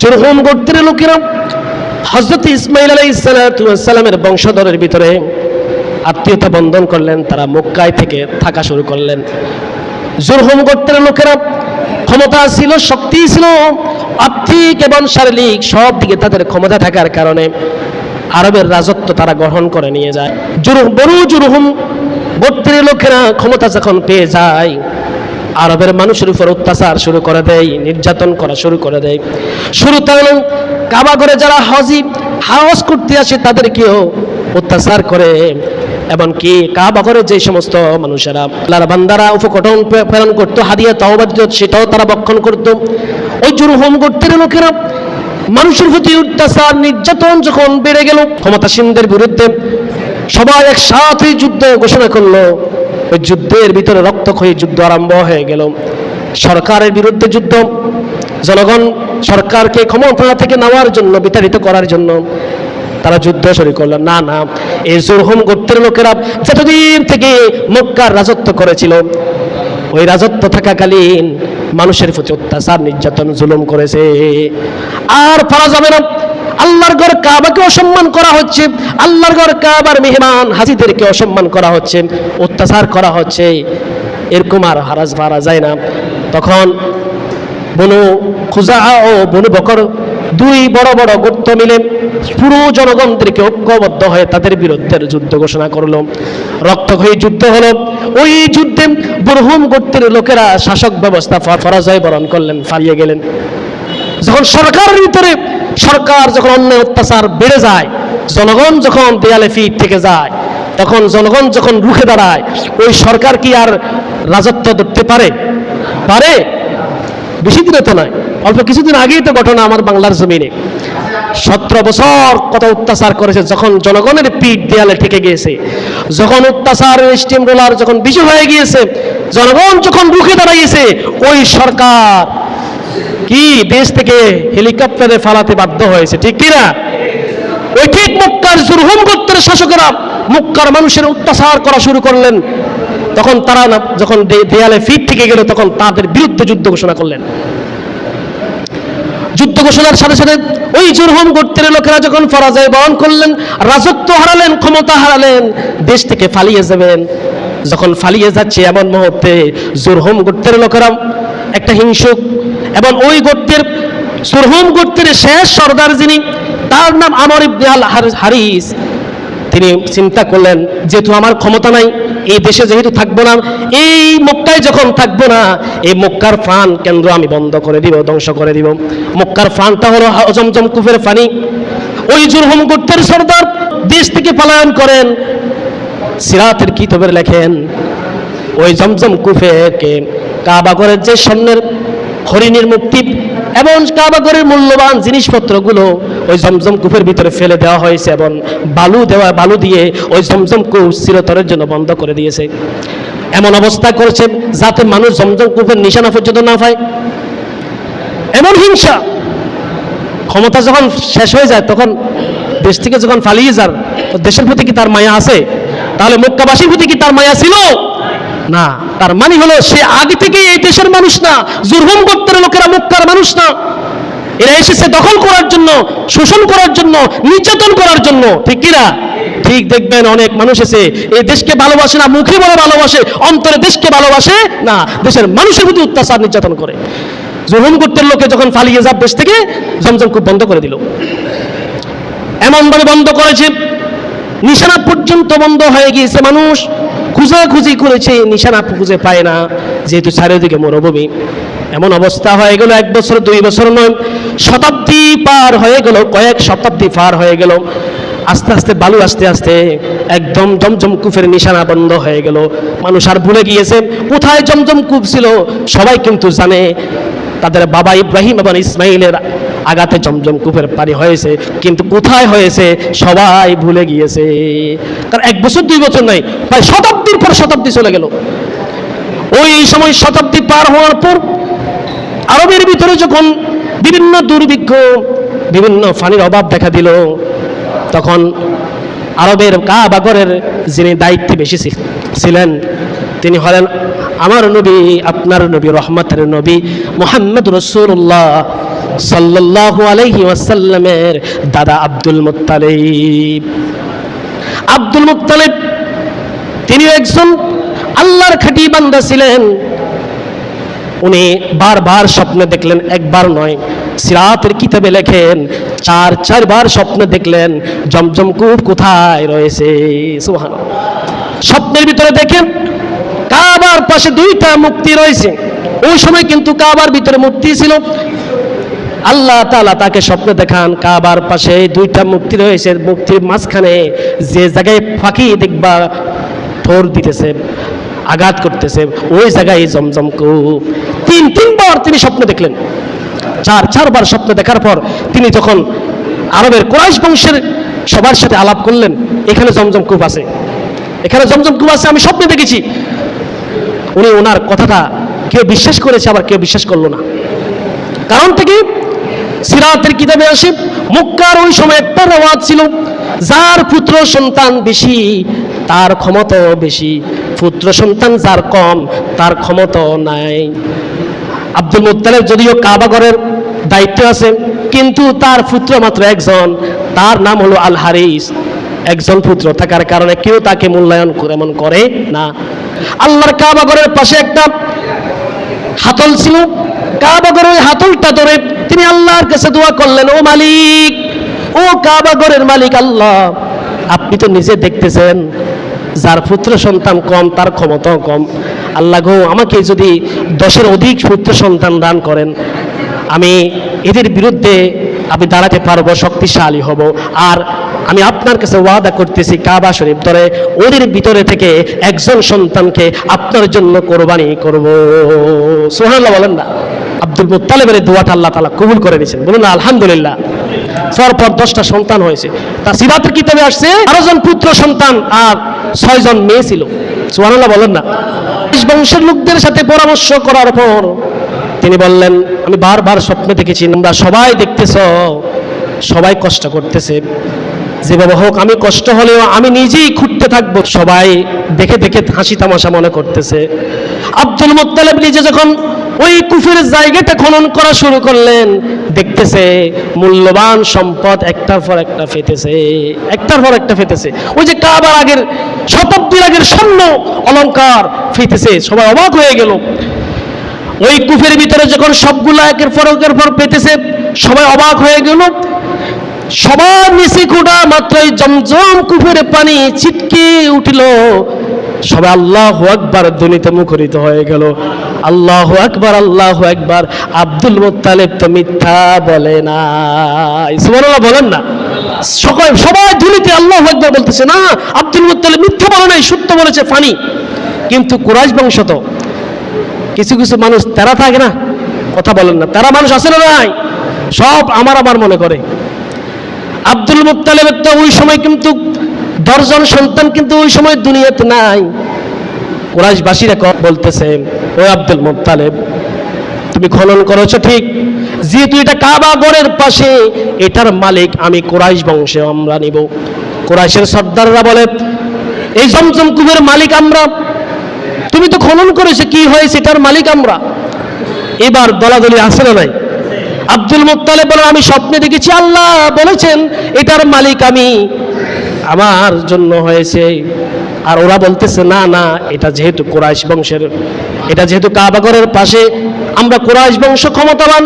জুরহুম গোত্রের লোকেরা হযরত ইসমাঈল আলাইহিস সালামের বংশধরের ভিতরে আত্মীয়তা বন্ধন করলেন, তারা মক্কায় থেকে থাকা শুরু করলেন। জুরহুম গোত্রের লোকেরা ক্ষমতা ছিল, শক্তি ছিল, আর্থিক এবং শারীরিক সব দিকে তাদের ক্ষমতা থাকার কারণে আরবের রাজত্ব তারা গ্রহণ করে নিয়ে যায়। বনু জুরহুম গোত্রের লোকেরা ক্ষমতা যখন পেয়ে যায়, আরবের মানুষের উপর অত্যাচার শুরু করে দেয়, নির্যাতন করা শুরু করে দেয়। শুরুতে কাবা ঘরে যারা হজ করতে আসে তাদেরকেও অত্যাচার করে, এমনকি কাবা ঘরে যে সমস্ত মানুষেরা আল্লাহর বান্দারা উপকটন প্রেরণ করতো, হাদিয়া তওবা দিত, সেটাও তারা ভক্ষণ করতো। ওই জুরহুম গোত্রের লোকেরা মানুষের প্রতি অত্যাচার নির্যাতন যখন বেড়ে গেল, ক্ষমতাসীনদের বিরুদ্ধে সবাই একসাথে যুদ্ধ ঘোষণা করলো। ওই যুদ্ধের ভিতরে রক্তক্ষয়ী যুদ্ধ আরম্ভ হয়ে গেল। সরকারের বিরুদ্ধে যুদ্ধ, জনগণ সরকারকে ক্ষমতা থেকে নেওয়ার জন্য, বিতাড়িত করার জন্য তারা যুদ্ধ শুরু করলো। না না, এই জুরহুম গোত্রের লোকেরা যতদিন থেকে মক্কার রাজত্ব করেছিল, ওই রাজত্ব থাকাকালীন মানুষের প্রতি অত্যাচার নির্যাতন জুলুম করেছে। আর পারা যাবে না। আল্লাহর ঘর কাবাকে অসম্মান করা হচ্ছে, আল্লাহর ঘর কাবার মেহমান হাজিদেরকে অসম্মান করা হচ্ছে, অত্যাচার করা হচ্ছে, এরকম আর হারাজ পারা যায় না। তখন বনু খুজাআ ও বনু বকর দুই বড় বড় গোত্র মিলে পুরো জনগণদেরকে ঐক্যবদ্ধ হয়ে তাদের বিরুদ্ধে যুদ্ধ ঘোষণা করলো। রক্তক্ষয়ী যুদ্ধ হলো। ওই যুদ্ধে জুরহুম গোত্রের লোকেরা শাসক ব্যবস্থা পরাজয় বরণ করলেন, পালিয়ে গেলেন। যখন সরকারের ভিতরে যখন অন্যায় অত্যাচার বেড়ে যায়, জনগণ যখন দেয়ালে পিঠ থেকে যায়, তখন জনগণ যখন রুখে দাঁড়ায়, ওই সরকার কি আর রাজত্ব ধরতে পারে? বেশি দিনে তো নয়, অল্প কিছুদিন আগেই তো ঘটনা আমার বাংলার জমিনে। 17 বছর কত অত্যাচার করেছে, যখন জনগণের পিঠ দেয়ালে ঠেকে গিয়েছে, যখন অত্যাচার স্টিম রোলার যখন বেশি হয়ে গিয়েছে, জনগণ যখন রুখে দাঁড়িয়েছে, ওই সরকার কি দেশ থেকে হেলিকপ্টারে ফালাতে বাধ্য হয়েছে, ঠিক কিনা? ওই ঠিক মক্কার জুরহুম গোত্রের শাসকেরা মক্কার মানুষের অত্যাচার করা শুরু করলেন। তখন তারা যখন দেয়ালে ফিট থেকে গেল, তখন তাদের বিরুদ্ধে যুদ্ধ ঘোষণা করলেন। যুদ্ধ ঘোষণার সাথে সাথে ওই জুরহুম গোত্রের লোকেরা যখন পরাজয় বরণ করলেন, রাজত্ব হারালেন, ক্ষমতা হারালেন, দেশ থেকে পালিয়ে যাবেন। যখন পালিয়ে যাচ্ছে এমন মুহূর্তে জুরহুম গোত্রের লোকেরা একটা হিংসুক এবং ওই গোত্রের জুরহুম গোত্রের শেষ সর্দার যিনি, তার নাম আমর ইবনে আল হারিস, তিনি চিন্তা করলেন যেহেতু আমার ক্ষমতা নাই, এই দেশে যেহেতু থাকবো না, এই মক্কায় যখন থাকবো না, এই মক্কার প্রাণ কেন্দ্র আমি বন্ধ করে দিব, ধ্বংস করে দিব। মক্কার প্রাণটা হলো জমজম কূপের পানি। ওই জুরহুম গোত্রের সর্দার দেশ থেকে পলায়ন করেন। সিরাতের কিতাবের লেখেন, ওই জমজম কূপকে কাবা ঘরের যে স্বর্ণের হরিণের মুক্তি এবং কাবা ঘরের মূল্যবান জিনিসপত্রগুলো ওই জমজম কূপের ভিতরে ফেলে দেওয়া হয়েছে এবং বালু দিয়ে ওই জমজম কূপ চিরতরের জন্য বন্ধ করে দিয়েছে। এমন অবস্থা করেছে যাতে মানুষ জমজম কূপের নিশানা পর্যন্ত না পায়। এমন হিংসা। ক্ষমতা যখন শেষ হয়ে যায়, তখন দেশ থেকে যখন পালিয়ে যান, দেশের প্রতি কি তার মায়া আছে? তাহলে মক্কাবাসীর প্রতি কি তার মায়া ছিল না? তার মানে হলো সে আগে থেকে এই দেশের মানুষ না, জুরহুম গোত্রের লোকেরা মক্কার মানুষ না। এরা এসেছে দখল করার জন্য, শোষণ করার জন্য, নির্যাতন করার জন্য, ঠিক কিনা? ঠিক দেখবেন অনেক মানুষ এসে এই দেশকে ভালোবাসে না, মুখে বলে ভালোবাসে, অন্তরে দেশকে ভালোবাসে না, দেশের মানুষের প্রতি অত্যাচার নির্যাতন করে। জুরহুম গোত্রের লোকে যখন পালিয়ে যায় দেশ থেকে, জমজম কূপ বন্ধ করে দিল। এমনভাবে বন্ধ করেছে, নিশানা পর্যন্ত বন্ধ হয়ে গিয়েছে। মানুষ খুঁজাখুঁজি করেছে, নিশানা খুঁজে পায় না, যেহেতু চারিদিকে মরুভূমি। এমন অবস্থা হয়ে গেল, 1 বছর 2 বছর নয়, শতাব্দী পার হয়ে গেল, কয়েক শতাব্দী পার হয়ে গেল। আস্তে আস্তে বালু আস্তে আস্তে একদম জমজম কূপের নিশানা বন্ধ হয়ে গেল। মানুষ আর ভুলে গিয়েছে কোথায় জমজম কূপ ছিল। সবাই কিন্তু জানে তাদের বাবা ইব্রাহিম এবং ইসমাইলের আগাতে জমজম কূপের পানি হয়েছে, কিন্তু কোথায় হয়েছে সবাই ভুলে গিয়েছে। কারণ 1 বছর 2 বছর নয়, প্রায় শতাব্দীর পর শতাব্দী চলে গেল। ওই সময় শতাব্দী পার হওয়ার পর আরবের ভিতরে যখন বিভিন্ন দুর্ভিক্ষ, বিভিন্ন পানির অভাব দেখা দিল, তখন আরবের কাবা ঘরের যিনি দায়িত্বে বেশি ছিলেন, তিনি হলেন আমার নবী, আপনার নবী, রহমতের নবী মুহাম্মদ রাসূলুল্লাহ সাল্লাল্লাহু আলাইহি ওয়াসাল্লামের দাদা আব্দুল মুত্তালিব। আব্দুল মুত্তালিব তিনি একজন আল্লাহর খাঁটি বান্দা ছিলেন। উনি বারবার স্বপ্নে দেখলেন, একবার নয়, সিরাতের কিতাবে লেখেন 4 বার স্বপ্নে দেখলেন জমজম কূপ কোথায় রয়েছে। সুবহানাল্লাহ। স্বপ্নের ভিতরে দেখেন কাবার পাশে 2টা মূর্তি রয়েছে। ওই সময় কিন্তু কাবার ভিতরে মূর্তি ছিল। আল্লাহ তাআলা তাকে স্বপ্নে দেখান কাবার পাশে 2টা মূর্তি রয়েছে, মূর্তির মাঝখানে যে জায়গায় ফাঁকি দেখবা ঠোর দিতেছে, আঘাত করতেছে, ওই জায়গায় জমজম কূপ। 3বার তিনি স্বপ্ন দেখলেন। 4 বার স্বপ্ন দেখার পর তিনি যখন আরবের কুরাইশ বংশের সবার সাথে আলাপ করলেন, এখানে জমজম কূপ আছে, এখানে জমজম কূপ আছে, আমি স্বপ্নে দেখেছি। উনি ওনার কথাটা কেউ বিশ্বাস করেছে, আবার কেউ বিশ্বাস করলো না। কারণ থেকে সিরাতের কিতাবে আসে মক্কার ওই সময় একটা রেওয়াজ ছিল, যার পুত্র সন্তান বেশি তার ক্ষমতাও বেশি, পুত্র সন্তান যার কম তার ক্ষমতাও নাই। আব্দুল মুত্তালিব যদিও কাবা ঘরের দায়িত্ব আছে, কিন্তু তার পুত্র মাত্র একজন, তার নাম হলো আল হারিস। একজন পুত্র থাকার কারণে কেউ তাকে মূল্যায়ন এমন করে না। আল্লাহর কাবা ঘরের পাশে একটা হাতল ছিল, কাবা ঘরের ওই হাতলটা ধরে তিনি আল্লাহর কাছে দোয়া করলেন, ও মালিক, ও কাবা ঘরের মালিক আল্লাহ, আপনি তো নিজে দেখতেছেন যার পুত্র সন্তান কম তার ক্ষমতাও কম। আল্লাহ গো, আমাকে যদি 10-এর অধিক পুত্র সন্তান দান করেন, আমি এদের বিরুদ্ধে আমি দাঁড়াতে পারবো, শক্তিশালী হব। আর আমি আপনার কাছে ওয়াদা করতেছি কাবা শরীফ ধরে ওদের ভিতরে থেকে একজন সন্তানকে আপনার জন্য কোরবানি করব। সুবহানাল্লাহ বলেন না। আব্দুল মুত্তালিবের দোয়াটা আল্লাহ তাআলা কবুল করে নিয়েছেন, বলুন না আলহামদুলিল্লাহ। পরপর 10টা সন্তান হয়েছে। তা সিরাতের কিতাবে আসছে 12 জন পুত্র সন্তান আর 6 জন মেয়ে ছিল। সুবহানাল্লাহ বলেন না। বংশের লোকদের সাথে পরামর্শ করার পর তিনি বললেন, আমি বারবার স্বপ্নে দেখেছি, তোমরা সবাই দেখতেছ সবাই কষ্ট করতেছে, যেভাবে হোক আমি কষ্ট হলেও আমি নিজেই খুঁটতে থাকবো। সবাই দেখে দেখে হাসি তামাশা মনে করতেছে। আব্দুল মুত্তালিব নিজে যখন ওই কুফের জায়গাটা খনন করা শুরু করলেন, দেখতেছে মূল্যবান সম্পদ একটার পর একটা ফেটেছে, একটার পর একটা ফেটেছে। ওই যে কাবার আগের শতাব্দীর আগের স্বর্ণ অলংকার ফেটেছে, সবাই অবাক হয়ে গেল। ওই কুফের ভিতরে যখন সবগুলো একের পর পেতেছে, সবাই অবাক হয়ে গেল। সবার নিচে খোঁড়া মাত্রই জমজম কুফের পানি ছিটকে উঠিল। সবাই আল্লাহু আকবার ধ্বনিতে মুখরিত হয়ে গেল। আল্লাহু আকবার, আল্লাহু আকবার। আব্দুল মুত্তালিব তো মিথ্যা বলে না, সুবহানাল্লাহ বলেন না। সবাই ধ্বনিতে আল্লাহু আকবার বলতেছে, না আব্দুল মুত্তালিব মিথ্যা বলে নাই, সত্য বলেছে ফানি। কিন্তু কুরাইশ বংশ তো কিছু কিছু মানুষ তারা থাকে না, কথা বলেন না, তারা মানুষ আছে না নাই, সব আমার মনে করে। আব্দুল মুত্তালিবের তো ওই সময় কিন্তু 10 জন সন্তান কিন্তু ওই সময় দুনিয়াতে নাই। কুরাইশবাসীরা বলতেছে, ও আব্দুল মুত্তালিব, তুমি খনন করেছো ঠিক, যেহেতু এটা কাবা ঘরের পাশে, এটার মালিক আমি কুরাইশ বংশে আমরা নিব। কুরাইশের সর্দাররা বলে, এই জমজম কূপের মালিক আমরা, তুমি তো খনন করেছো, কি হয়েছে, এটার মালিক আমরা। এবার দলাদলি আসে না নাই। আব্দুল মুত্তালিব বলেন, আমি স্বপ্নে দেখেছি আল্লাহ বলেছেন এটার মালিক আমি, আমার জন্য হয়েছে। আর ওরা বলতেছে, না না, এটা যেহেতু কুরাইশ বংশের, এটা যেহেতু কাবা ঘরের পাশে, আমরা কুরাইশ বংশ ক্ষমতাবান,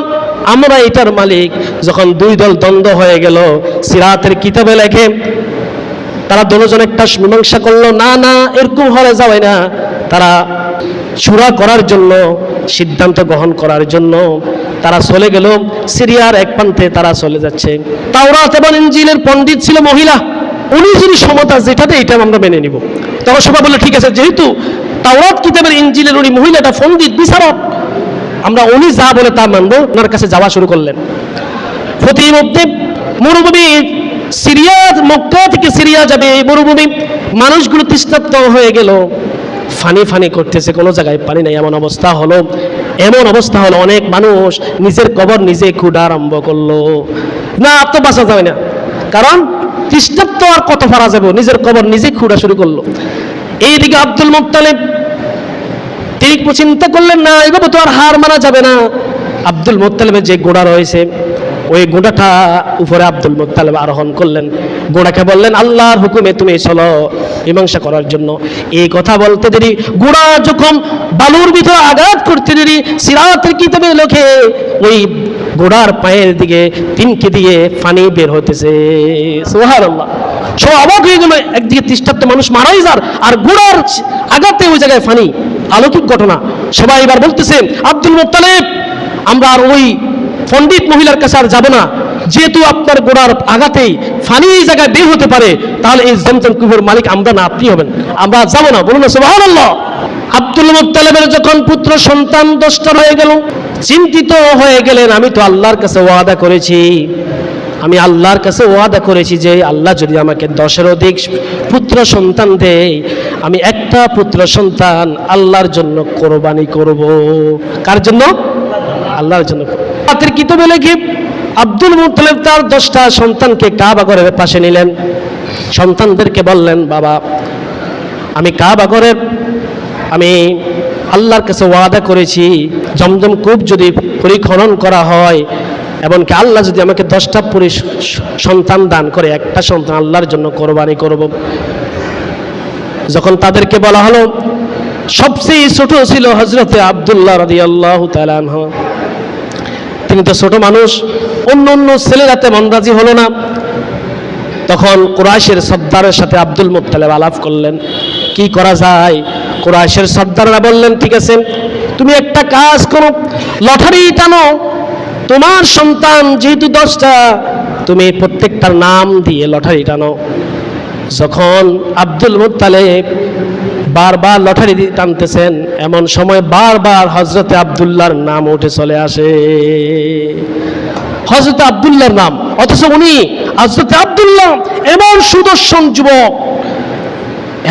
আমরা এটার মালিক। যখন 2 দল দ্বন্দ্ব হয়ে গেল, সিরাতের কিতাবে লেখে তারা দুজন একটা মীমাংসা করলো, না না এরকম হয়ে যাবে না। তারা শুরা করার জন্য, সিদ্ধান্ত গ্রহণ করার জন্য তারা চলে গেল সিরিয়ার এক প্রান্তে, তারা চলে যাচ্ছে। তাওরাত এবং ইনজিলের পণ্ডিত ছিল মহিলা, উনি যিনি সমতা যেটাতে এটা আমরা মেনে নিব। তখন সবাই বললো, ঠিক আছে, যেহেতু তাওরাত কিতাবের ইনজিলের উনি মহিলাটা পণ্ডিত বিচারক, আমরা উনি যা বলে তা মানবো। ওনার কাছে যাওয়া শুরু করলেন। প্রতিমধ্যে মরুভূমি, সিরিয়া, মক্কা থেকে সিরিয়া যাবে এই মরুভূমি, মানুষগুলো তৃষ্ণার্ত হয়ে গেল, ফানি ফানি করতেছে, কোনো জায়গায় পানি নাই। এমন অবস্থা হলো অনেক মানুষ নিজের কবর নিজে খুঁড়া আরম্ভ করলো। না, তো বাঁচা যাবে না, কারণ তৃষ্ণার্ত আর কত পারা যাবে, নিজের কবর নিজে খুঁড়া শুরু করলো। এইদিকে আব্দুল মুত্তালিব তিনি চিন্তা করলেন, না এভাবে তো আর হার মানা যাবে না, আব্দুল মুত্তালিবের যে ঘোড়া রয়েছে ওই ঘোড়াটা উপরে আব্দুল মুত্তালিব আরোহণ করলেন। ঘোড়াকে বললেন, আল্লাহর হুকুমে তুমি চলো মীমাংসা করার জন্য। এই কথা বলতে দেরি ঘোড়া যখন বালুর ভিতরে আঘাত করতে দেরি সিরাতের কিতাবে লেখে ওই ঘোড়ার পায়ের দিকে তিনকে দিয়ে পানি বের হতেছে। সুবহানাল্লাহ। সব অবাক হয়ে গেল, একদিকে তৃষ্ণার্ত মানুষ মারাই যার, আর ঘোড়ার আঘাতে ওই জায়গায় পানি। অলৌকিক ঘটনা। সবাই এবার বলতেছে, আব্দুল মুত্তালিব আমরা আর ওই পণ্ডিত মহিলার কাছে আর যাব না, যেহেতু আপনার গোড়ার আঘাতেই ফানি এই জায়গায় বের হতে পারে, তাহলে এই জমজম কুফের মালিক আমরা না, আপনি হবেন, আমরা যাব না। বলুন না সুবহানাল্লাহ। আব্দুল মুত্তালিবের যখন পুত্র সন্তান 10টা হয়ে গেল, চিন্তিত হয়ে গেলেন, আমি তো আল্লাহর কাছে ওয়াদা করেছি, আমি আল্লাহর কাছে ওয়াদা করেছি যে আল্লাহ যদি আমাকে 10-এর অধিক পুত্র সন্তান দেয়, আমি একটা পুত্র সন্তান আল্লাহর জন্য কোরবানি করব। কার জন্য? আল্লাহর জন্য। রাতের কিতাবে লেখে আব্দুল মুত্তালিব তার 10টা সন্তানকে কাবা ঘরের পাশে নিলেন। সন্তানদেরকে বললেন, বাবা আমি কাবা ঘরের আমি আল্লাহর কাছে ওয়াদা করেছি, জমজম কূপ যদি পরিখনন করা হয়, এমনকি আল্লাহ যদি আমাকে 10টা সন্তান দান করে, একটা সন্তান আল্লাহর জন্য কোরবানি করব। যখন তাদেরকে বলা হলো, সবচেয়ে ছোট ছিল হযরতে আব্দুল্লাহ রাদিয়াল্লাহু তাআলা আনহু। তিনি তো ছোট মানুষ, অন্য অন্য ছেলেরা তেমন রাজি হলো না। তখন কুরাইশের সর্দারের সাথে আব্দুল মুত্তালিব আলাপ করলেন, কি করা যায়। কুরাইশের সর্দাররা বললেন, ঠিক আছে তুমি একটা কাজ করো, লটারি টানো, তোমার সন্তান যেহেতু 10টা, তুমি প্রত্যেকটার নাম দিয়ে লটারি টানো। যখন আব্দুল মুত্তালিব বারবার লটারি টানতেছেন, এমন সময় বারবার হযরতে আব্দুল্লাহর নাম উঠে চলে আসে, হযরতে আব্দুল্লাহর নাম। অথচ উনি হযরতে আব্দুল্লাহ এমন সুদর্শন যুবক,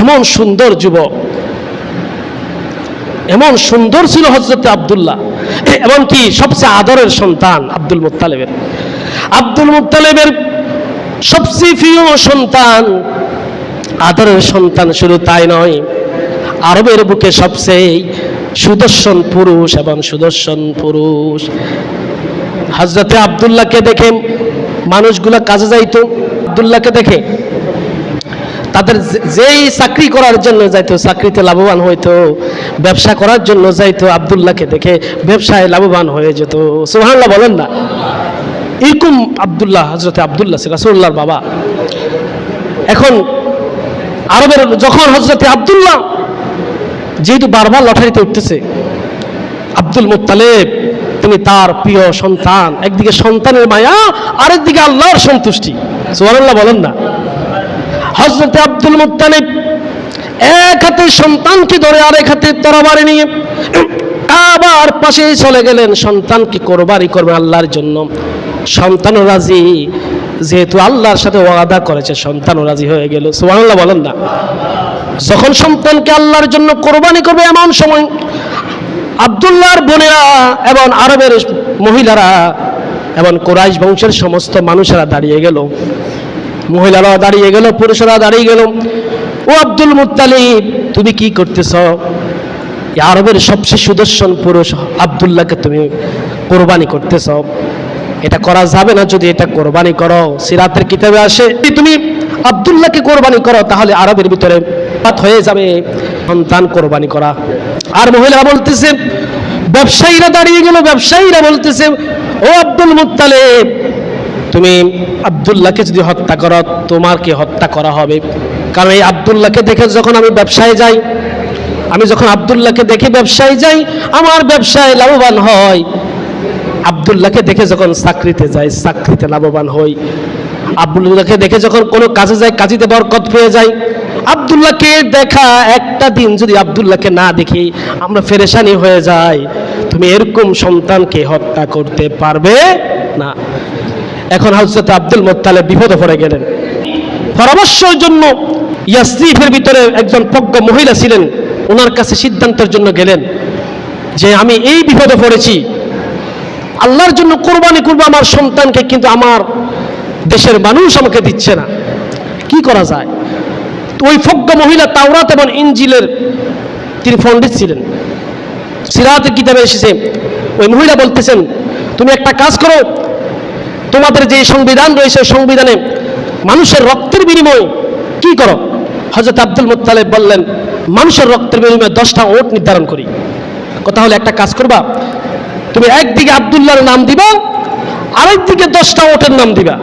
এমন সুন্দর যুবক, এমন সুন্দর ছিল হযরতে আব্দুল্লাহ, এমনকি সবচেয়ে আদরের সন্তান আব্দুল মুত্তালিবের। আব্দুল মুত্তালিবের সবচেয়ে প্রিয় সন্তান, আদরের সন্তান। শুধু তাই নয়, আরবের বুকে সবচেয়ে সুদর্শন পুরুষ এবং সুদর্শন পুরুষ। হযরতে আব্দুল্লাহকে দেখে মানুষগুলা কাজে যাইতো, আব্দুল্লাহকে দেখে তাদের যেই চাকরি করার জন্য যাইতো, চাকরিতে লাভবান হইতো, ব্যবসা করার জন্য যাইতো, আব্দুল্লাহকে দেখে ব্যবসায় লাভবান হয়ে যেত। সুবহানাল্লাহ বলেন না। এরকম আব্দুল্লাহ, হযরতে আব্দুল্লাহ রাসূলুল্লাহর বাবা। এখন আরবের যখন হযরতে আব্দুল্লাহ যেহেতু বারবার লটারিতে উঠতেছে, আব্দুল মুত্তালিব তিনি তার প্রিয় সন্তান, একদিকে সন্তানের মায়া, আরেকদিকে আল্লাহর সন্তুষ্টি। সুবহানাল্লাহ বলেন না। হযরতে আব্দুল মুত্তালিব এক হাতে সন্তানকে ধরে আরেক হাতে তরবারি নিয়ে আবার পাশে চলে গেলেন, সন্তানকে কোরবানি করবেন আল্লাহর জন্য। সন্তানও রাজি, যেহেতু আল্লাহর সাথে ওয়াদা করেছে, সন্তানও রাজি হয়ে গেল। সুবহানাল্লাহ বলেন না। যখন সন্তানকে আল্লাহর জন্য কোরবানি করবে, এমন সময় আব্দুল্লাহর বোনেরা এবং আরবের মহিলারা এবং কুরাইশ বংশের সমস্ত মানুষেরা দাঁড়িয়ে গেল, মহিলারা দাঁড়িয়ে গেল, পুরুষেরা দাঁড়িয়ে গেল। ও আব্দুল মুত্তালিব, তুমি কি করতেছ? আরবের সবচেয়ে সুদর্শন পুরুষ আব্দুল্লাহকে তুমি কোরবানি করতেছ, এটা করা যাবে না। যদি এটা কোরবানি করো, সিরাতের কিতাবে আসে, তুমি আব্দুল্লাহকে কোরবানি করো, তাহলে আরবের ভিতরে পাত হয়ে যাবে সন্তান কোরবানি করা। আর মহিলারা বলতেছে, ব্যবসায়ীরা দাঁড়িয়ে গেল, ব্যবসায়ীরা বলতেছে, ও আব্দুল মুত্তালিব, তুমি আব্দুল্লাহকে যদি হত্যা করো, তোমাকে হত্যা করা হবে। কারণ এই আব্দুল্লাহকে দেখে যখন আমি ব্যবসায় যাই, আমি যখন আব্দুল্লাহকে দেখে ব্যবসায় যাই, আমার ব্যবসায় লাভবান হয়। আব্দুল্লাহকে দেখে যখন চাকরিতে যাই, চাকরিতে লাভবান হই। আব্দুল্লাহকে দেখে যখন কোনো কাজে যাই, কাজীতে বরকত পেয়ে যাই। আব্দুল্লাহকে দেখা একটা দিন যদি আব্দুল্লাহকে না দেখি, আমরা পেরেশানি হয়ে যাই। তুমি এরকম সন্তানকে হত্যা করতে পারবে না। এখন হযরত আব্দুল মুত্তালিব বিপদে পড়ে গেলেন। পরামর্শের জন্য ইয়াসরিফের ভিতরে একজন প্রজ্ঞ মহিলা ছিলেন, ওনার কাছে সিদ্ধান্তের জন্য গেলেন যে আমি এই বিপদে পড়েছি, আল্লাহর জন্য কোরবানি করবো আমার সন্তানকে, কিন্তু আমার দেশের মানুষ আমাকে দিচ্ছে না, কি করা যায়? ওই প্রজ্ঞ মহিলা তাওরাত এবং ইনজিলের তিনি পণ্ডিত ছিলেন। সিরাতের কিতাবে এসেছে, ওই মহিলা বলতেছেন, তুমি একটা কাজ করো, তোমাদের যে সংবিধান রয়েছে সংবিধানে মানুষের রক্তের বিনিময়ে কি করো? হযরত আব্দুল মুত্তালিব বললেন, মানুষের রক্তের বিনিময়ে 10টা ওট নির্ধারণ করি। কথা হলো একটা কাজ করবা, তুমি একদিকে আব্দুল্লাহর নাম দিবা, আরেকদিকে 10টা ওটের নাম দিবা।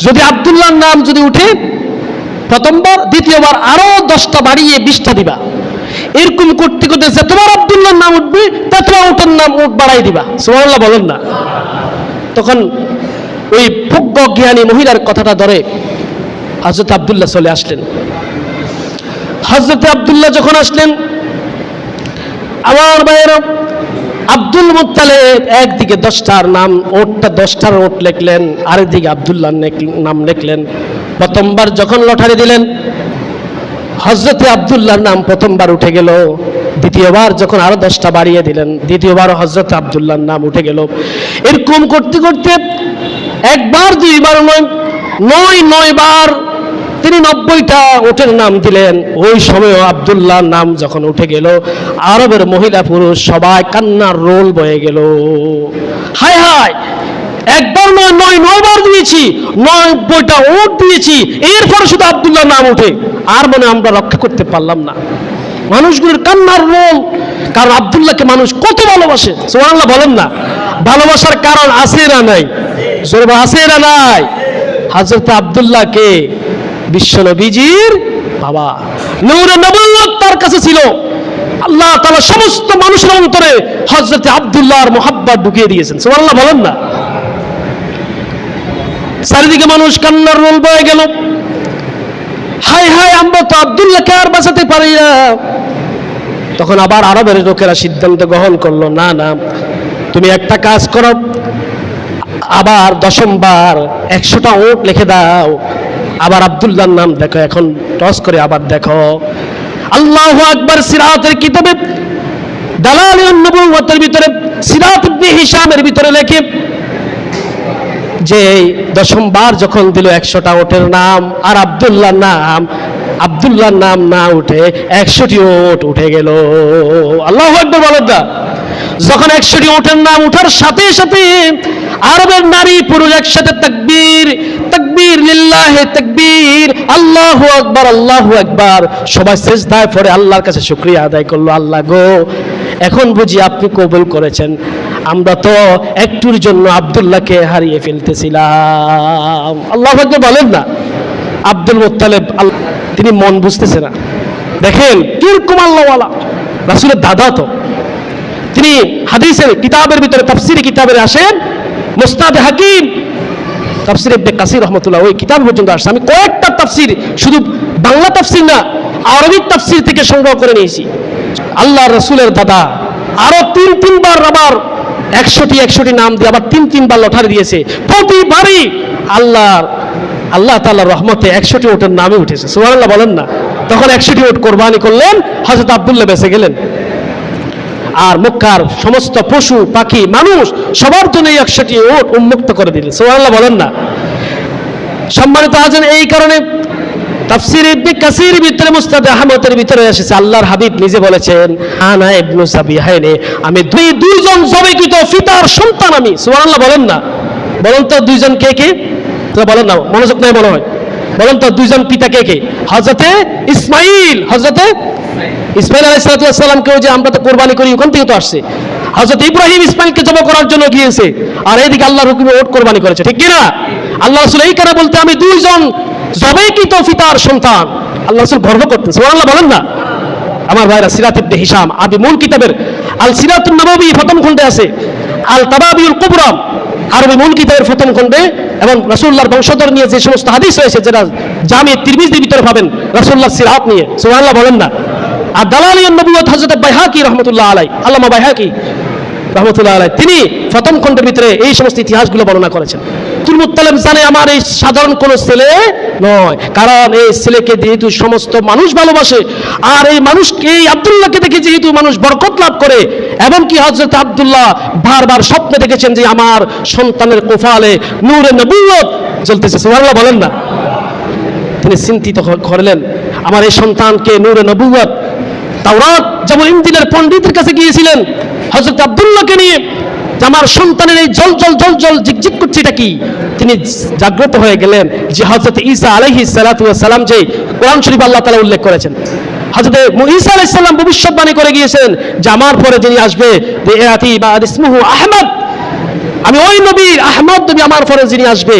যদি আব্দুল্লাহর নাম যদি উঠে প্রথমবার, দ্বিতীয়বার আরো 10টা বাড়িয়ে 20টা দিবা। এরকম করতে করতে যতবার আব্দুল্লাহর নাম উঠবে ততবার ওটের নাম ওট বাড়াই দিবা। সুবহানাল্লাহ বলেন না। তখন ওই প্রজ্ঞ জ্ঞানী মহিলার কথাটা ধরে হযরত আব্দুল্লাহ চলে আসলেন। হযরত আব্দুল্লাহ যখন আসলেন, আমার ভাইয়েরা, আব্দুল মুত্তালিব একদিকে 10টার নাম ওটটা 10টার ওট লিখলেন, আরেকদিকে আব্দুল্লাহর নাম লিখলেন। প্রথমবার যখন লটারি দিলেন, হযরত আব্দুল্লাহর নাম প্রথমবার উঠে গেল। দ্বিতীয়বার যখন আরো 10টা বাড়িয়ে দিলেন, দ্বিতীয়বার হযরত আব্দুল্লাহর নাম উঠে গেল। এরকম করতে করতে একবার দুইবার নয়, 9 বার তিনি 90টা ওটের নাম দিলেন। ওই সময় আব্দুল্লাহর নাম যখন উঠে গেল, আরবের মহিলা পুরুষ সবাই কান্নার রোল বয়ে গেল। হায় হায়, একবার নয় 9 বার দিয়েছি, 90টা ওট দিয়েছি, এরপরে শুধু আব্দুল্লাহর নাম উঠে, আর মনে আমরা রক্ষা করতে পারলাম না। মানুষগুলোর কান্নার রোল, কারণ আব্দুল্লাহকে মানুষ কত ভালোবাসে। সুবহানাল্লাহ বলেন না। ভালোবাসার কারণ আছে না নাই? জোরে আছে না নাই? হযরত আব্দুল্লাহকে বিশ্বনবীজির বাবা, নূরে নবুয়ত তার কাছে ছিল। আল্লাহ তাআলা সমস্ত মানুষের অন্তরে হযরত আব্দুল্লাহর মোহাব্বত ঢুকিয়ে দিয়েছেন। সুবহানাল্লাহ বলেন না। চারিদিকে মানুষ কান্নার রোল বয়ে গেল। হায় হায়, আমরা তো আব্দুল্লাহকে আর বাঁচাতে পারি না। তখন আবার আরবের লোকেরা সিদ্ধান্ত গ্রহণ করলো, না না, তুমি একটা কাজ করো, আবার 10বার 100টা ওট লিখে দাও, আবার আব্দুল্লাহর নাম দেখো, এখন টস করে আবার দেখো। আল্লাহু আকবার। সিরাতের কিতাবে দালালিউন নবুওয়াতের ভিতরে সিরাত ইবনে হিশামের ভিতরে লেখে যে 10বার যখন দিল 100টা ওটের নাম, আর আব্দুল্লাহর নাম না উঠে 100টি ওট উঠে গেল। আল্লাহু আকবার বলেন না। যখন 100টি ওটের নাম উঠার সাথে সাথে আরবের নারী পুরুষ একসাথে তাকবীর তাকবীর লিল্লাহি তাকবীর, আল্লাহু আকবার আল্লাহু আকবার, সবাই সিজদায় পড়ে আল্লাহর কাছে শুকরিয়া আদায় করলো। আল্লাহ গো, এখন বুঝি আপনি কবুল করেছেন, আমরা তো একটুর জন্য আব্দুল্লাহকে হারিয়ে ফেলতেছিলাম। আল্লাহু আকবার বলেন না। আব্দুল মুত্তালিব তিনি মন বুঝতেছে না। দেখেন কিরকম আল্লাহওয়ালা, রাসূলের দাদা তো। তিনি হাদিসের কিতাবের ভিতরে তাফসীরি কিতাবের আসেন, মুসনাদ হাকিম তাফসীর ইবনে কাসির রাহমাতুল্লাহ ওই কিতাব পর্যন্ত আসছে। আমি কয়েকটা তাফসীর, শুধু বাংলা তাফসীর না, আরবি তাফসীর থেকে সংগ্রহ করে নিয়েছি। আল্লাহর রাসূলের দাদা আরো 3-3বার আবার 100টি নাম দিয়ে আবার 3-3বার লটারি দিয়েছে। প্রতিবারই আল্লাহ তাআলার রহমতে 100টি ওটের নামে উঠেছে। সুবহানাল্লাহ বলেন না। তখন 100টি ওট কোরবানি করলেন, হযরত আব্দুল্লাহ বেঁচে গেলেন। আর মক্কার সমস্ত পশু পাখি মানুষ সবার জন্য 100টি ওট উন্মুক্ত করে দিলেন। সুবহানাল্লাহ বলেন না। সম্মানিত আছেন, এই কারণে তাফসীর ইবনে কাসির ভিতরে মুসনাদ আহমদের ভিতরে এসেছে, আল্লাহর হাবিব নিজে বলেছেন, আনা ইবনু সাবিহাইনে, আমি দুইজন জবেকৃত পিতার সন্তান আমি। সুবহানাল্লাহ বলেন না। বলেন তো দুইজন কে কে? তো বলেন না, মনোযোগ নাই মনে হয়। বলেন তো দুইজন পিতা কে কে? হযরতে ইসমাঈল, হযরতে ইসমাঈল আলাইহিস সালামকে যে আমরা তো কোরবানি করি, ওখান থেকে তো আসছে। হযরত ইব্রাহিম ইসমাঈলকে জবাই করার জন্য গিয়েছে, আর এইদিকে আল্লাহর হুকুমে ওট কোরবানি করেছে, ঠিক কি না? আল্লাহ রাসূল এই কারণে বলতে, আমি দুইজন জবাইকৃত পিতার সন্তান। আল্লাহ রাসূল গর্ব করতেন। সুবহানাল্লাহ বলেন না। আমার ভাইরা, সিরাত ইবনে হিশাম আদি মূল কিতাবের আল সিরাতুন নববী প্রথম খণ্ডে আছে, আল তাবাবিউল কুবরা আরবি মূল কিতাবের প্রথম খণ্ডে, এবং রাসূলুল্লাহর বংশধর নিয়ে যে সমস্ত হাদিস রয়েছে, যেটা জামি তিরমিজির ভিতরে পাবেন রাসূলুল্লাহর সিরাত নিয়ে। সুবহানাল্লাহ বলেন না। আর দালালিউন নবুওয়াত হযরত বাইহাকি রাহমাতুল্লাহ আলাইহি, আল্লামা বাইহাকি রাহমাতুল্লাহ আলাইহি, তিনি প্রথম খণ্ডের ভিতরে এই সমস্ত ইতিহাসগুলো বর্ণনা করেছেন। আব্দুল মুত্তালিব জানে আমার এই সাধারণ কোনো ছেলে নয়, কারণ এই ছেলেকে যেহেতু সমস্ত মানুষ ভালোবাসে, আর এই মানুষকে, এই আব্দুল্লাহকে দেখে যেহেতু মানুষ বরকত লাভ করে, এমনকি হযরত আব্দুল্লাহ বারবার স্বপ্নে দেখেছেন যে আমার সন্তানের কোফালে নূরে নবুয়ত জ্বলতেছে। সুবহানাল্লাহ বলেন না। তিনি চিন্তিত করলেন, আমার এই সন্তানকে নূরে নবুয়ত, তাওরাত যেমন ইনজিলের পণ্ডিতের কাছে গিয়েছিলেন হযরত আব্দুল্লাহকে নিয়ে, যে আমার সন্তানের এই জল জল জল জল ঝিকঝিক করছে এটা কি, তিনি জাগ্রত হয়ে গেলেন যে হযরত ঈসা আলাইহিস সালাতু ওয়াস সালাম যে কোরআন শরীফ আল্লাহ তাআলা উল্লেখ করেছেন, হযরত ঈসা আলাইহিস সালাম ভবিষ্যৎবাণী করে গিয়েছেন যে আমার পরে যিনি আসবে ইয়াতি বা'দ ইসমুহু আহমদ, আমি ওই নবী আহমদ নবী আমার পরে যিনি আসবে,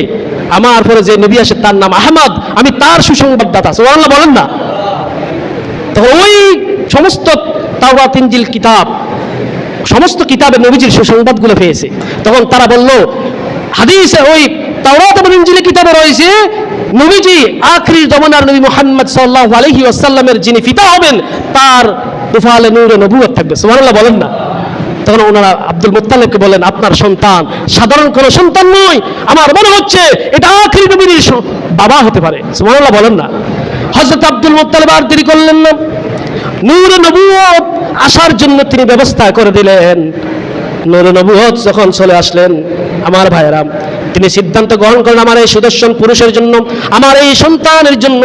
আমার পরে যে নবী আসে তার নাম আহমদ, আমি তার সুসংবাদদাতা। সুবহানাল্লাহ বলেন না। তো ওই সমস্ত তাওরাত ইনজিল কিতাব, সমস্ত কিতাবে নবীজির সুসংবাদগুলো পেয়েছে। তখন তারা বলল হাদিসে ওই তাওরাত এবং ইনজিল কিতাবে রয়েছে নবীজি আখরি জমানার নবী মুহাম্মদ সাল্লাল্লাহু আলাইহি ওয়াসাল্লামের যিনি পিতা হবেন তার ইফালে নূরে নবুয়ত থাকবে। সুবহানাল্লাহ বলেন না। তখন ওনারা আব্দুল মুত্তালিবকে বলেন আপনার সন্তান সাধারণ কোনো সন্তান নয়, আমার মনে হচ্ছে এটা আখরি নবীর বাবা হতে পারে। সুবহানাল্লাহ বলেন না। হযরত আব্দুল মুত্তালিব আর দেরি করলেন না, নূরে নবুয়ত আসার জন্য তিনি ব্যবস্থা করে দিলেন। নূরে নবুয়ত যখন চলে আসলেন আমার ভাইয়েরা, তিনি সিদ্ধান্ত গ্রহণ করেন আমার এই সুদর্শন পুরুষের জন্য, আমার এই সন্তানের জন্য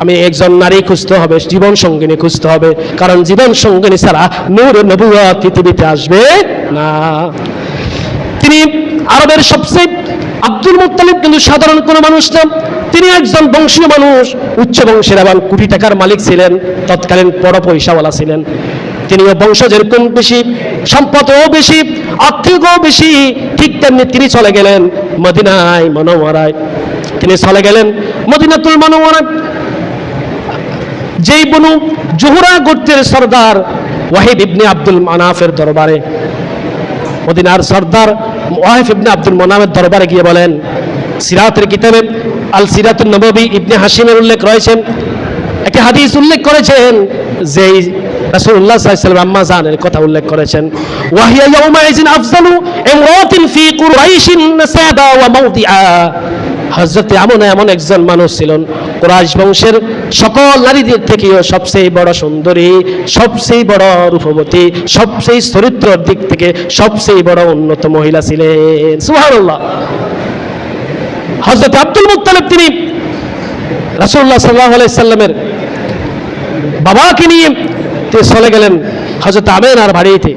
আমি একজন নারী খুঁজতে হবে, জীবন সঙ্গিনী খুঁজতে হবে, কারণ জীবন সঙ্গিনী ছাড়া নূরে নবুয়ত পৃথিবীতে আসবে না। তিনি আরবের সবচেয়ে, আব্দুল মুত্তালিব কিন্তু সাধারণ কোনো মানুষ না, তিনি একজন বংশীয় মানুষ, উচ্চ বংশের এবং কোটি টাকার মালিক ছিলেন, তৎকালীন বড় পয়সাওয়ালা ছিলেন। তিনিও বংশ যেরকম বেশি, সম্পদও বেশি, আর্থিকও বেশি, ঠিক তেমনি তিনি চলে গেলেন মদিনায় মুনাওয়ারায়। তিনি চলে গেলেন মদিনাতুল মুনাওয়ারায়, যেই বনু জুহরা গোত্রের সর্দার ওয়াহিদ ইবনে আব্দুল মানাফের দরবারে, মদিনার সর্দার ওয়াহিদ ইবনে আব্দুল মানাফের দরবারে গিয়ে বলেন, সিরাতের কিতাবে আল সিরাতুন নববী ইবনে হাশিমের উল্লেখ রয়েছে, একটি হাদিস উল্লেখ করেছেন যে রাসূলুল্লাহ সাল্লাল্লাহু আলাইহি ওয়াসাল্লাম আম্মা জানের কথা উল্লেখ করেছেন, ওয়াহিয়া ইয়াউমাইজিন আফজালু ইমরাতিন ফি কুরাইশিন নাসাবা ওয়া মাওদিআ। হযরত এমন একজন মানুষ ছিলেন কুরাইশ বংশের সকল নারীদের থেকেও সবচেয়ে বড় সুন্দরী, সবচেয়ে বড় রূপবতী, সবচেয়ে চরিত্রের দিক থেকে সবচেয়ে বড় উন্নত মহিলা ছিলেন। সুবহানাল্লাহ। হযরত আব্দুল মুত্তালিব তিনি রাসূলুল্লাহ সাল্লাল্লাহু আলাইহি সাল্লামের বাবাকে নিয়ে তিনি চলে গেলেন হযরত আমিনার বাড়িতে।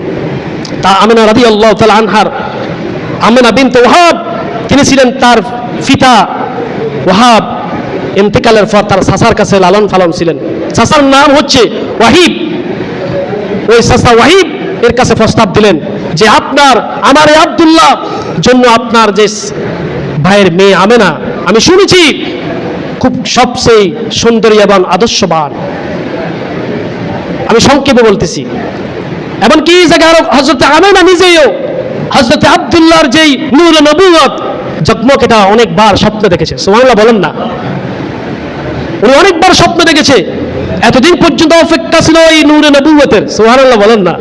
তা আমিনা রাদিয়াল্লাহু তাআলা আনহার, আমিনা বিনতে ওয়াহাব তিনি ছিলেন তার পিতা ওয়াহাব ইন্তেকালের পর তার চাচার কাছে লালন পালন ছিলেন। চাচার নাম হচ্ছে ওয়াহিব। ওই চাচা ওয়াহিব এর কাছে প্রস্তাব দিলেন যে আপনার আমার এই আব্দুল্লাহ জন্য আপনার যে ভাইয়ের মেয়ে আমেনা, আমি শুনেছি খুব সবচেয়ে সুন্দরী এবং আদর্শবান, আমি সংক্ষেপে বলতেছি। এমনকি এই জায়গায় আরো হযরত আমেনা নিজেও হযরত আব্দুল্লাহর যেই নূরে নবুয়ত জগমগ এটা অনেকবার স্বপ্ন দেখেছে। সুবহানাল্লাহ বলেন না। উনি অনেকবার স্বপ্ন দেখেছে, এতদিন পর্যন্ত অপেক্ষা ছিল এই নূরে নবুয়তের। সুবহানাল্লাহ বলেন না।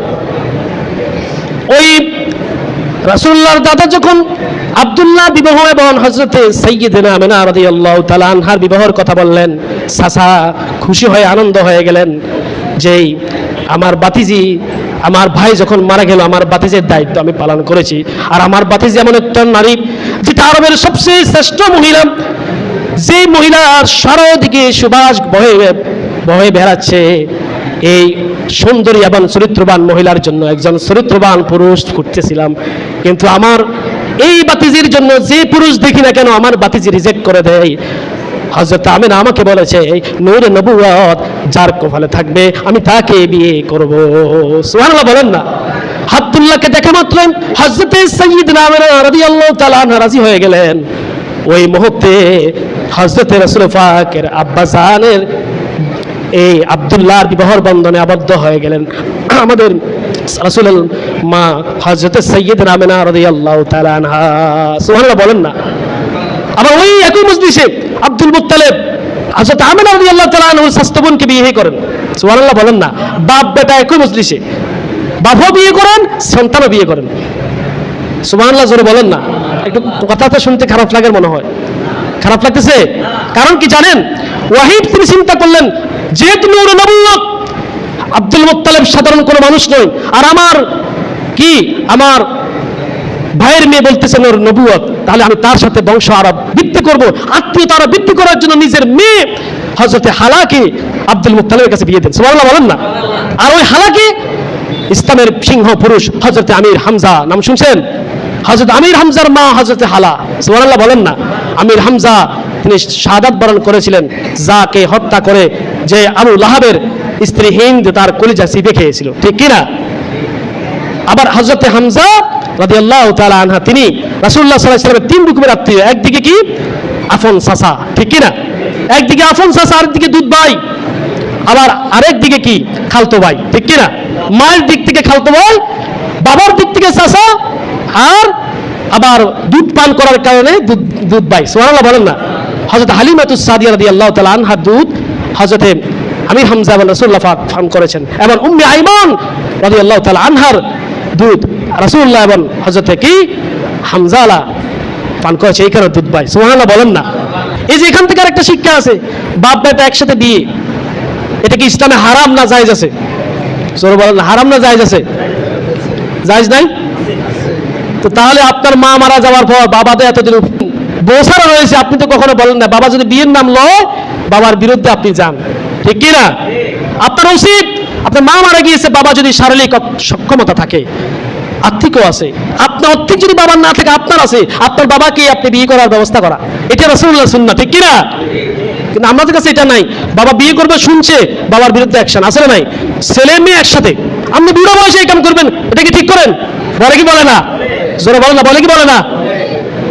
ওই রাসূলুল্লাহর দাদা যখন আব্দুল্লাহ বিবাহ এবং হযরতে সাইয়্যিদানা আমিনা রাদিয়াল্লাহু তাআলা আনহার বিবাহের কথা বললেন, চাচা খুশি হয়ে আনন্দ হয়ে গেলেন যে আমার বাতিজি, আমার ভাই যখন মারা গেল আমার বাতিজের দায়িত্ব আমি পালন করেছি। আর আমার বাতিজি এমন একটা নারী যেটা আরবের সবচেয়ে শ্রেষ্ঠ মহিলা, যে মহিলার সারাদিকে সুবাস বয়ে বেড়াচ্ছে, এই সুন্দরী এবং চরিত্রবান মহিলার জন্য একজন চরিত্রবান পুরুষ খুঁজতেছিলাম, কিন্তু আমার এই বাতিজির জন্য যে পুরুষ দেখি না কেন আমার বাতিজি রিজেক্ট করে দেয়। হযরত আমিনা আমাকে বলেছে নূরে নবুয়ত যার কপালে থাকবে আমি তাকে বিয়ে করব। সুবহানাল্লাহ বলেন না। আব্দুল্লাহকে দেখা মাত্র হযরত সাইয়্যিদনা আমিনা রাদিয়াল্লাহু তাআলা আনহা রাজি হয়ে গেলেন। ওই মুহূর্তে হযরত রাসূল পাকের আব্বা জানের এই আব্দুল্লাহর বিবাহর বন্ধনে আবদ্ধ হয়ে গেলেন আমাদের রাসূলের মা হযরত সাইয়্যিদনা আমিনা রাদিয়াল্লাহু তাআলা আনহা। সুবহানাল্লাহ বলেন না। আবার ওই একই মজলিসে আব্দুল মুত্তালিব হযরত আমিনা রাদিয়াল্লাহু তাআলা আনহার স্বাস্থ্য বোনকে বিয়ে করেন। সুবহানাল্লাহ বলেন না। বাপ বেটা একই মজলিসে, বাপও বিয়ে করেন সন্তানও বিয়ে করেন। সুবহানাল্লাহ জোরে বলেন না। একটু কথাটা শুনতে খারাপ লাগে মনে হয়, খারাপ লাগতেছে? কারণ কি জানেন? ওয়াহিদ তিনি চিন্তা করলেন যেহেতু নূরে নবুয়ত, আব্দুল মুত্তালিব সাধারণ কোনো মানুষ নয়, আর আমার ভাইয়ের মেয়ে বলতেছে নূরে নবুয়ত, তাহলে আমি তার সাথে বংশ আরব বৃদ্ধি করব, আত্মীয়তা আরব বৃদ্ধি করার জন্য নিজের মেয়ে হযরতে হালাকে আব্দুল মুত্তালিবের কাছে বিয়ে দেন। সুবহানাল্লাহ বলেন না। আর ওই হালাকে ইসলামের সিংহ পুরুষ হযরত আমির হামজা, নাম শুনছেন? হযরত আমির হামজার মা হযরত হালা, সুবহানাল্লাহ বলেন না। আমির হামজা তিনি শাহাদাত বরণ করেছিলেন, যাকে হত্যা করে যে আবু লাহাবের স্ত্রী হিন্দ তার কলিজা চিপে খেয়েছিল, ঠিক কিনা? আবার হযরত হামজা রাদিয়াল্লাহু তাআলা আনহা তিনি রাসূলুল্লাহ সাল্লাল্লাহু আলাইহি ওয়াসাল্লামের তিন রকমের আত্মীয়, একদিকে কি আপন চাচা, ঠিক কিনা? একদিকে আপন চাচা, আরেকদিকে দুধ ভাই, আবার আরেক দিকে কি খালতো ভাই, ঠিক কিনা? মায়ের দিক থেকে খালতো ভাই, বাবার দিক থেকে চাচা, আর আবার দুধ পান করার কারণে দুধ ভাই, সুবহানাল্লাহ বলেন না। হযরত হালিমাতুস সাদিয়া রাদিয়াল্লাহু তাআলা আনহার দুধ হযরত আমির হামজা এবং রাসূলুল্লাহ পান করেছেন, এবং উম্মে আইমান রাদিয়াল্লাহু তাআলা আনহার দুধ রাসূলুল্লাহ এবং হযরত কি হামজালা পান করেছে, এই কারণে দুধ ভাই, সুবহানাল্লাহ বলেন না। এই যে এখান থেকে আরেকটা শিক্ষা আছে, বাপ বেটা একসাথে বিয়ে, এটা কি ইসলামে হারাম না জায়েজ আছে? জোরে বলেন, হারাম না জায়েজ আছে? জায়েজ নাই? তো তাহলে আপনার মা মারা যাওয়ার পর বাবা তো এতদিন বোঝানো রয়েছে, আপনি তো কখনো বলেন না বাবা যদি বিয়ের নাম লয় বাবার বিরুদ্ধে আপনি যান, ঠিক কি না? আপনার উচিত, আপনার মা মারা গিয়েছে, বাবা যদি শারীরিক সক্ষমতা থাকে, আর্থিকও আছে, আপনার আর্থিক যদি বাবার না থাকে আপনার আছে, আপনার বাবাকে আপনি বিয়ে করার ব্যবস্থা করা, এটা রাসূলুল্লাহ সুন্নাহ, ঠিক কি না? কিন্তু আমাদের কাছে এটা নাই। বাবা বিয়ে করবে শুনছে, বাবার বিরুদ্ধে অ্যাকশন, আসলে নাই। ছেলে মেয়ে একসাথে, আপনি বুড়ো বয়সে এই কাম করবেন, এটা কি ঠিক করেন? বলে কি বলে না? জোরে বলে না, বলে কি বলে না?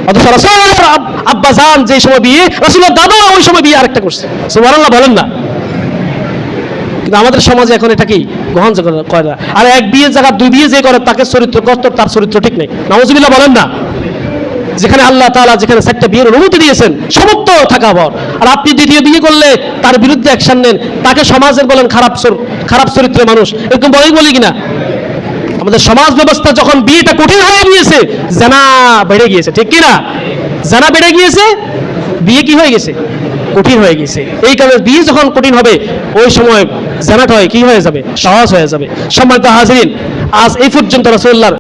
অথচ রাসূলুল্লাহ আব্বা জান যে সময় বিয়ে, রাসূলুল্লাহ দাদা ওই সময় বিয়ে আরেকটা করছে, সুবহানাল্লাহ বলেন না। কিন্তু আমাদের সমাজে এখন এটা কি গ্রহণযোগ্য করে না। আর এক বিয়ে জায়গা দুই বিয়ে যে করে তাকে চরিত্র কষ্ট, তার চরিত্র ঠিক নেই, নাউজুবিল্লাহ বলেন না। যেখানে আল্লাহ তাআলা যেখানে 4টা বিয়ের অনুমতি দিয়েছেন সমর্থ থাকা পর, আর আপনি দ্বিতীয় বিয়ে করলে তার বিরুদ্ধে অ্যাকশন নেন, তাকে সমাজের বলেন খারাপ চরিত্রের মানুষ, এরকম বলি কিনা? আমাদের সমাজ ব্যবস্থা যখন বিয়েটা কঠিন হয়ে গিয়েছে, জানা বেড়ে গিয়েছে, ঠিক কিনা? জানা বেড়ে গিয়েছে, বিয়ে কি হয়ে গেছে? কঠিন হয়ে গেছে। এই কারণে বিয়ে যখন কঠিন হবে ওই সময় জানাটা হয় কি হয়ে যাবে? সহজ হয়ে যাবে। সম্মানিত হাজিরিন, আজ এই পর্যন্ত রাসূলুল্লাহর